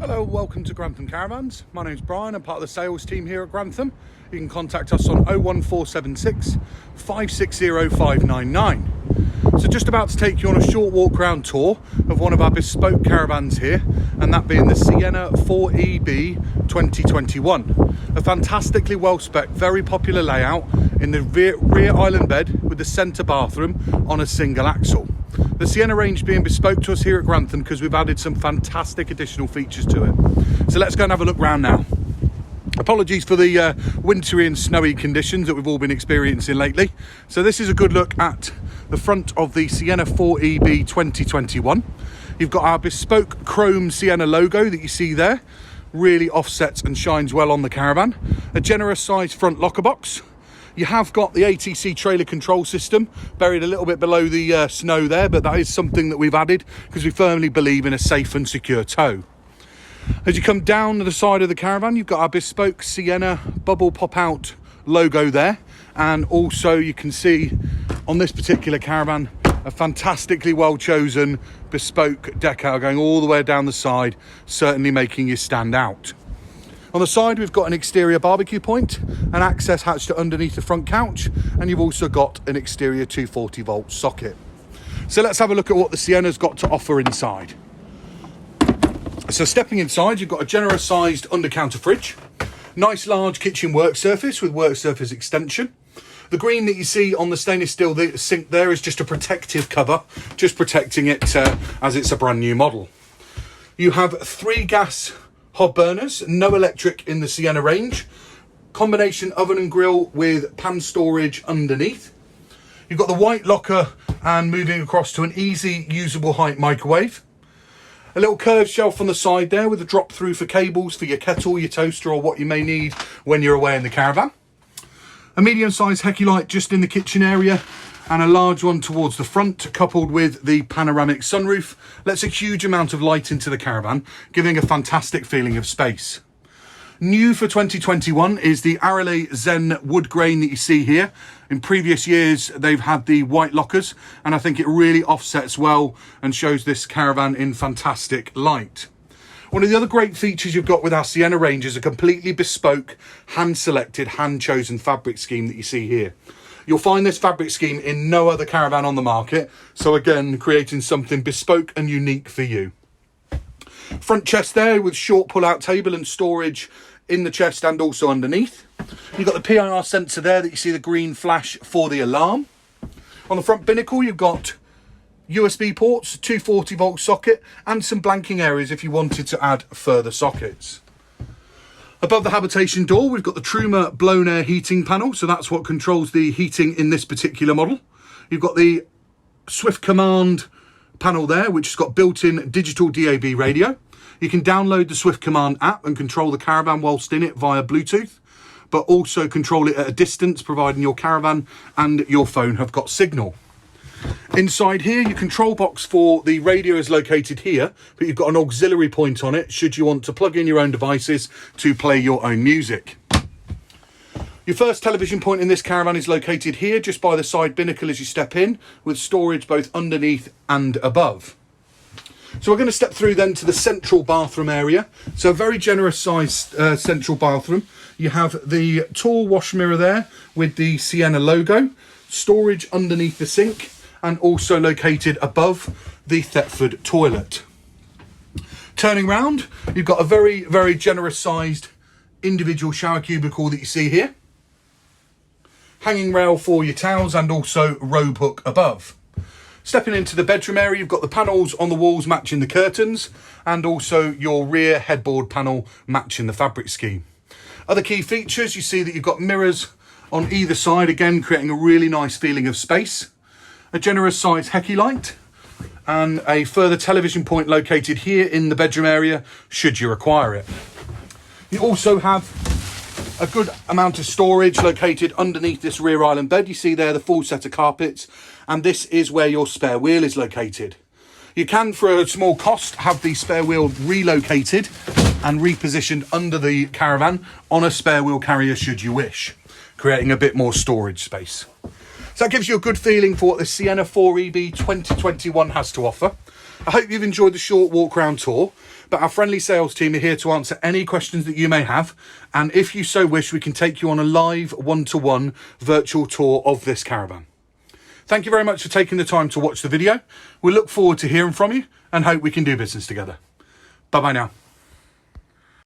Hello, welcome to Grantham Caravans. My name's Brian, I'm part of the sales team here at Grantham. You can contact us on 01476 560 599. So just about to take you on a short walk around tour of one of our bespoke caravans here, and that being the Siena 4EB 2021. A fantastically well-spec'd, very popular layout in the rear island bed with the centre bathroom on a single axle. The Siena range being bespoke to us here at Grantham because we've added some fantastic additional features to it. So let's go and have a look round now. Apologies for the wintry and snowy conditions that we've all been experiencing lately. So this is a good look at the front of the Siena 4EB 2021. You've got our bespoke chrome Siena logo that you see there. Really offsets and shines well on the Caravan. A generous sized front locker box. You have got the ATC trailer control system buried a little bit below the snow there, but that is something that we've added because we firmly believe in a safe and secure tow. As you come down the side of the Caravan, you've got our bespoke Siena bubble pop-out logo there, and also you can see on this particular Caravan a fantastically well-chosen bespoke decal going all the way down the side, certainly making you stand out. On the side, we've got an exterior barbecue point, an access hatch to underneath the front couch, and you've also got an exterior 240-volt socket. So let's have a look at what the Siena's got to offer inside. So stepping inside, you've got a generous sized under-counter fridge, nice large kitchen work surface with work surface extension. The green that you see on the stainless steel sink there is just a protective cover, just protecting it as it's a brand new model. You have 3 gas hob burners, no electric in the Siena range. Combination oven and grill with pan storage underneath. You've got the white locker and moving across to an easy usable height microwave. A little curved shelf on the side there with a drop through for cables for your kettle, your toaster, or what you may need when you're away in the Caravan. A medium-sized Hecky light just in the kitchen area, and a large one towards the front, coupled with the panoramic sunroof, lets a huge amount of light into the Caravan, giving a fantastic feeling of space. New for 2021 is the Arale Zen wood grain that you see here. In previous years, they've had the white lockers, and I think it really offsets well and shows this Caravan in fantastic light. One of the other great features you've got with our Siena range is a completely bespoke, hand-selected, hand-chosen fabric scheme that you see here. You'll find this fabric scheme in no other Caravan on the market, so again, creating something bespoke and unique for you. Front chest there with short pull-out table and storage in the chest and also underneath. You've got the PIR sensor there that you see the green flash for the alarm. On the front binnacle, you've got USB ports, 240-volt socket, and some blanking areas if you wanted to add further sockets. Above the habitation door, we've got the Truma blown air heating panel, so that's what controls the heating in this particular model. You've got the Swift Command panel there, which has got built-in digital DAB radio. You can download the Swift Command app and control the Caravan whilst in it via Bluetooth, but also control it at a distance, providing your Caravan and your phone have got signal. Inside here, your control box for the radio is located here, but you've got an auxiliary point on it should you want to plug in your own devices to play your own music. Your first television point in this Caravan is located here, just by the side binnacle as you step in, with storage both underneath and above. So we're going to step through then to the central bathroom area. So a very generous sized central bathroom. You have the tall wash mirror there with the Siena logo, storage underneath the sink, and also located above the Thetford toilet. Turning round, you've got a very, very generous sized individual shower cubicle that you see here. Hanging rail for your towels and also robe hook above. Stepping into the bedroom area, you've got the panels on the walls matching the curtains, and also your rear headboard panel matching the fabric scheme. Other key features, you see that you've got mirrors on either side, again creating a really nice feeling of space. A generous size Hecky light, and a further television point located here in the bedroom area should you require it. You also have a good amount of storage located underneath this rear island bed. You see there the full set of carpets, and this is where your spare wheel is located. You can, for a small cost, have the spare wheel relocated and repositioned under the Caravan on a spare wheel carrier should you wish, creating a bit more storage space. So that gives you a good feeling for what the Siena 4EB 2021 has to offer. I hope you've enjoyed the short walk around tour. but our friendly sales team are here to answer any questions that you may have. And if you so wish, we can take you on a live one-to-one virtual tour of this caravan. Thank you very much for taking the time to watch the video. We look forward to hearing from you and hope we can do business together. Bye-bye now.